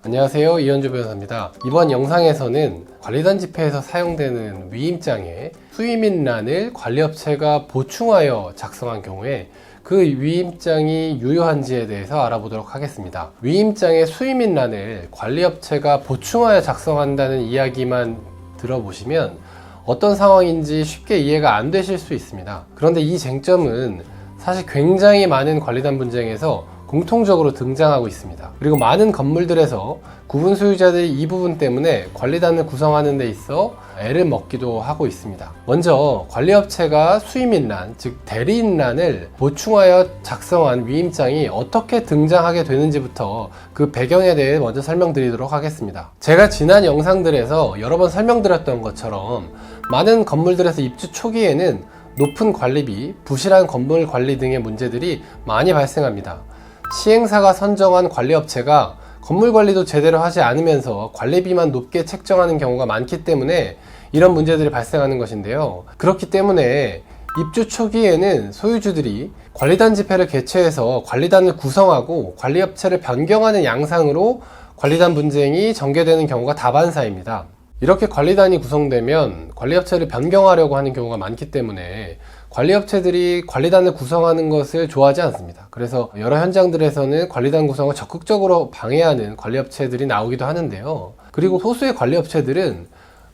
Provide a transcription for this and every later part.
안녕하세요, 이현주 변호사입니다. 이번 영상에서는 관리단 집회에서 사용되는 위임장에 수임인란을 관리업체가 보충하여 작성한 경우에 그 위임장이 유효한지에 대해서 알아보도록 하겠습니다. 위임장의 수임인란을 관리업체가 보충하여 작성한다는 이야기만 들어보시면 어떤 상황인지 쉽게 이해가 안 되실 수 있습니다. 그런데 이 쟁점은 사실 굉장히 많은 관리단 분쟁에서 공통적으로 등장하고 있습니다. 그리고 많은 건물들에서 구분 소유자들이 이 부분 때문에 관리단을 구성하는 데 있어 애를 먹기도 하고 있습니다. 먼저 관리업체가 수임인란, 즉 대리인란을 보충하여 작성한 위임장이 어떻게 등장하게 되는지부터 그 배경에 대해 먼저 설명드리도록 하겠습니다. 제가 지난 영상들에서 여러 번 설명드렸던 것처럼 많은 건물들에서 입주 초기에는 높은 관리비, 부실한 건물 관리 등의 문제들이 많이 발생합니다. 시행사가 선정한 관리업체가 건물 관리도 제대로 하지 않으면서 관리비만 높게 책정하는 경우가 많기 때문에 이런 문제들이 발생하는 것인데요. 그렇기 때문에 입주 초기에는 소유주들이 관리단 집회를 개최해서 관리단을 구성하고 관리업체를 변경하는 양상으로 관리단 분쟁이 전개되는 경우가 다반사입니다. 이렇게 관리단이 구성되면 관리업체를 변경하려고 하는 경우가 많기 때문에 관리업체들이 관리단을 구성하는 것을 좋아하지 않습니다. 그래서 여러 현장들에서는 관리단 구성을 적극적으로 방해하는 관리업체들이 나오기도 하는데요. 그리고 소수의 관리업체들은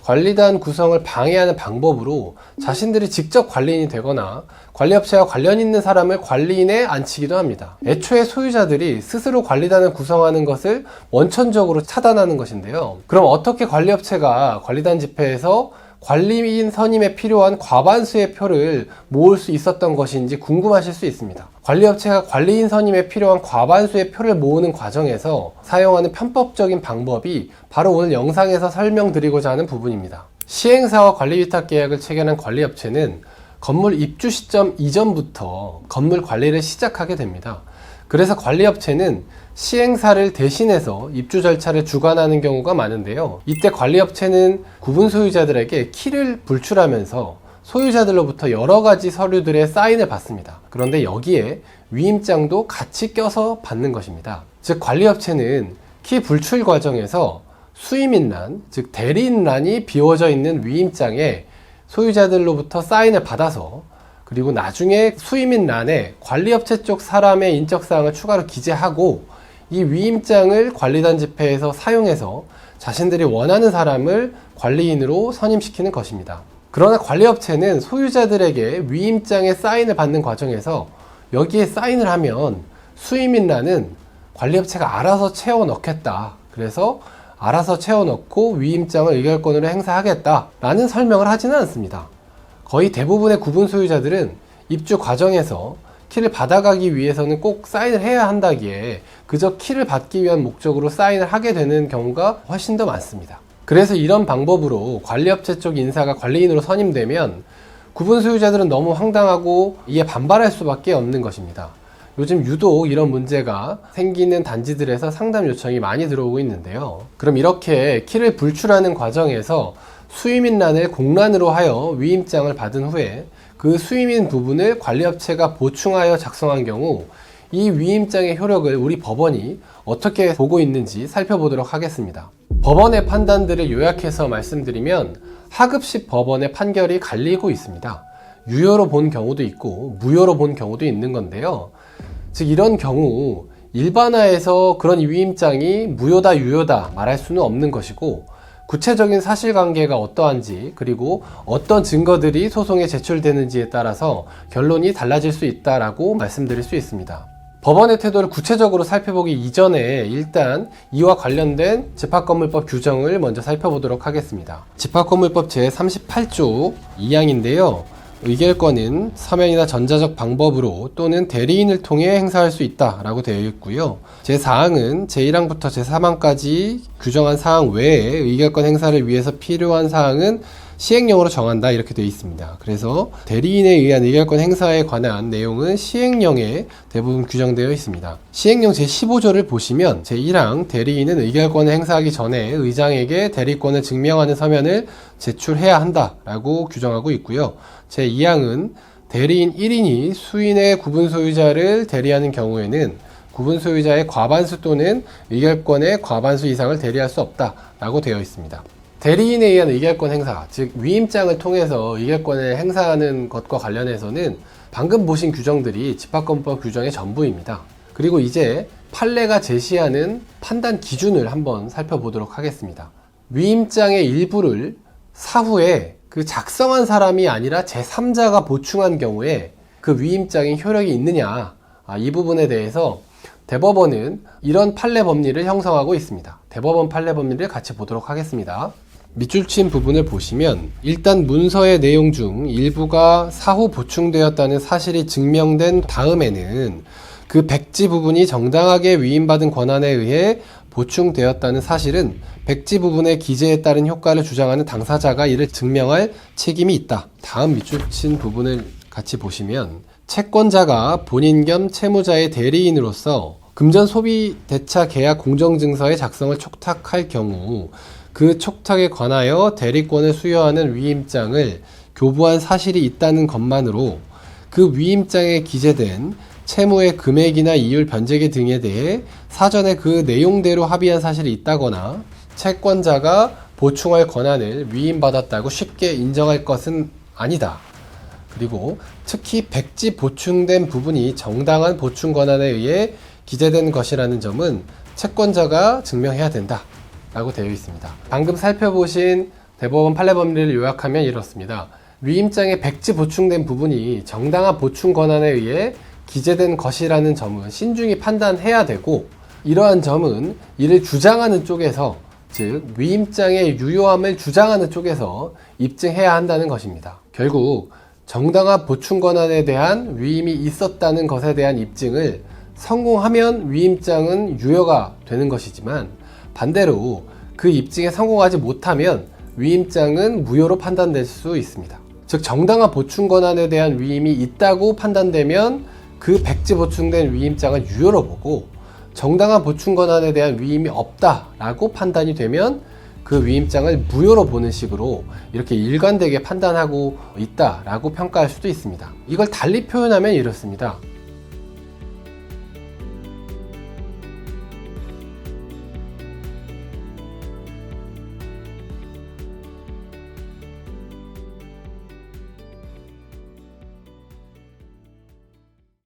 관리단 구성을 방해하는 방법으로 자신들이 직접 관리인이 되거나 관리업체와 관련 있는 사람을 관리인에 앉히기도 합니다. 애초에 소유자들이 스스로 관리단을 구성하는 것을 원천적으로 차단하는 것인데요. 그럼 어떻게 관리업체가 관리단 집회에서 관리인 선임에 필요한 과반수의 표를 모을 수 있었던 것인지 궁금하실 수 있습니다. 관리업체가 관리인 선임에 필요한 과반수의 표를 모으는 과정에서 사용하는 편법적인 방법이 바로 오늘 영상에서 설명드리고자 하는 부분입니다. 시행사와 관리위탁 계약을 체결한 관리업체는 건물 입주 시점 이전부터 건물 관리를 시작하게 됩니다. 그래서 관리업체는 시행사를 대신해서 입주 절차를 주관하는 경우가 많은데요. 이때 관리업체는 구분 소유자들에게 키를 불출하면서 소유자들로부터 여러 가지 서류들의 사인을 받습니다. 그런데 여기에 위임장도 같이 껴서 받는 것입니다. 즉 관리업체는 키 불출 과정에서 수임인란, 즉 대리인란이 비워져 있는 위임장에 소유자들로부터 사인을 받아서 그리고 나중에 수임인란에 관리업체 쪽 사람의 인적사항을 추가로 기재하고 이 위임장을 관리단 집회에서 사용해서 자신들이 원하는 사람을 관리인으로 선임시키는 것입니다. 그러나 관리업체는 소유자들에게 위임장에 사인을 받는 과정에서 여기에 사인을 하면 수임인란은 관리업체가 알아서 채워 넣겠다. 그래서 알아서 채워 넣고 위임장을 의결권으로 행사하겠다 라는 설명을 하지는 않습니다. 거의 대부분의 구분 소유자들은 입주 과정에서 키를 받아가기 위해서는 꼭 사인을 해야 한다기에 그저 키를 받기 위한 목적으로 사인을 하게 되는 경우가 훨씬 더 많습니다. 그래서 이런 방법으로 관리업체 쪽 인사가 관리인으로 선임되면 구분 소유자들은 너무 황당하고 이에 반발할 수밖에 없는 것입니다. 요즘 유독 이런 문제가 생기는 단지들에서 상담 요청이 많이 들어오고 있는데요. 그럼 이렇게 키를 불출하는 과정에서 수임인란을 공란으로 하여 위임장을 받은 후에 그 수임인 부분을 관리업체가 보충하여 작성한 경우 이 위임장의 효력을 우리 법원이 어떻게 보고 있는지 살펴보도록 하겠습니다. 법원의 판단들을 요약해서 말씀드리면 하급식 법원의 판결이 갈리고 있습니다. 유효로 본 경우도 있고 무효로 본 경우도 있는 건데요. 즉 이런 경우 일반화해서 그런 위임장이 무효다 유효다 말할 수는 없는 것이고 구체적인 사실관계가 어떠한지 그리고 어떤 증거들이 소송에 제출되는지에 따라서 결론이 달라질 수 있다라고 말씀드릴 수 있습니다. 법원의 태도를 구체적으로 살펴보기 이전에 일단 이와 관련된 집합건물법 규정을 먼저 살펴보도록 하겠습니다. 집합건물법 제38조 2항인데요. 의결권은 서면이나 전자적 방법으로 또는 대리인을 통해 행사할 수 있다라고 되어 있고요. 제4항은 제1항부터 제3항까지 규정한 사항 외에 의결권 행사를 위해서 필요한 사항은 시행령으로 정한다 이렇게 되어 있습니다. 그래서 대리인에 의한 의결권 행사에 관한 내용은 시행령에 대부분 규정되어 있습니다. 시행령 제15조를 보시면 제1항 대리인은 의결권을 행사하기 전에 의장에게 대리권을 증명하는 서면을 제출해야 한다라고 규정하고 있고요. 제2항은 대리인 1인이 수인의 구분 소유자를 대리하는 경우에는 구분 소유자의 과반수 또는 의결권의 과반수 이상을 대리할 수 없다라고 되어 있습니다. 대리인에 의한 의결권 행사, 즉 위임장을 통해서 의결권을 행사하는 것과 관련해서는 방금 보신 규정들이 집합권법 규정의 전부입니다. 그리고 이제 판례가 제시하는 판단 기준을 한번 살펴보도록 하겠습니다. 위임장의 일부를 사후에 그 작성한 사람이 아니라 제3자가 보충한 경우에 그 위임장이 효력이 있느냐, 이 부분에 대해서 대법원은 이런 판례 법리를 형성하고 있습니다. 대법원 판례 법리를 같이 보도록 하겠습니다. 밑줄 친 부분을 보시면 일단 문서의 내용 중 일부가 사후 보충되었다는 사실이 증명된 다음에는 그 백지 부분이 정당하게 위임받은 권한에 의해 보충되었다는 사실은 백지 부분의 기재에 따른 효과를 주장하는 당사자가 이를 증명할 책임이 있다. 다음 밑줄 친 부분을 같이 보시면 채권자가 본인 겸 채무자의 대리인으로서 금전 소비 대차 계약 공정증서의 작성을 촉탁할 경우 그 촉탁에 관하여 대리권을 수여하는 위임장을 교부한 사실이 있다는 것만으로 그 위임장에 기재된 채무의 금액이나 이율 변제기 등에 대해 사전에 그 내용대로 합의한 사실이 있다거나 채권자가 보충할 권한을 위임받았다고 쉽게 인정할 것은 아니다. 그리고 특히 백지 보충된 부분이 정당한 보충 권한에 의해 기재된 것이라는 점은 채권자가 증명해야 된다 라고 되어 있습니다. 방금 살펴보신 대법원 판례 법리를 요약하면 이렇습니다. 위임장에 백지 보충된 부분이 정당한 보충 권한에 의해 기재된 것이라는 점은 신중히 판단해야 되고, 이러한 점은 이를 주장하는 쪽에서, 즉 위임장의 유효함을 주장하는 쪽에서 입증해야 한다는 것입니다. 결국 정당한 보충 권한에 대한 위임이 있었다는 것에 대한 입증을 성공하면 위임장은 유효가 되는 것이지만, 반대로 그 입증에 성공하지 못하면 위임장은 무효로 판단될 수 있습니다. 즉 정당한 보충 권한에 대한 위임이 있다고 판단되면 그 백지 보충된 위임장을 유효로 보고, 정당한 보충 권한에 대한 위임이 없다라고 판단이 되면 그 위임장을 무효로 보는 식으로 이렇게 일관되게 판단하고 있다라고 평가할 수도 있습니다. 이걸 달리 표현하면 이렇습니다.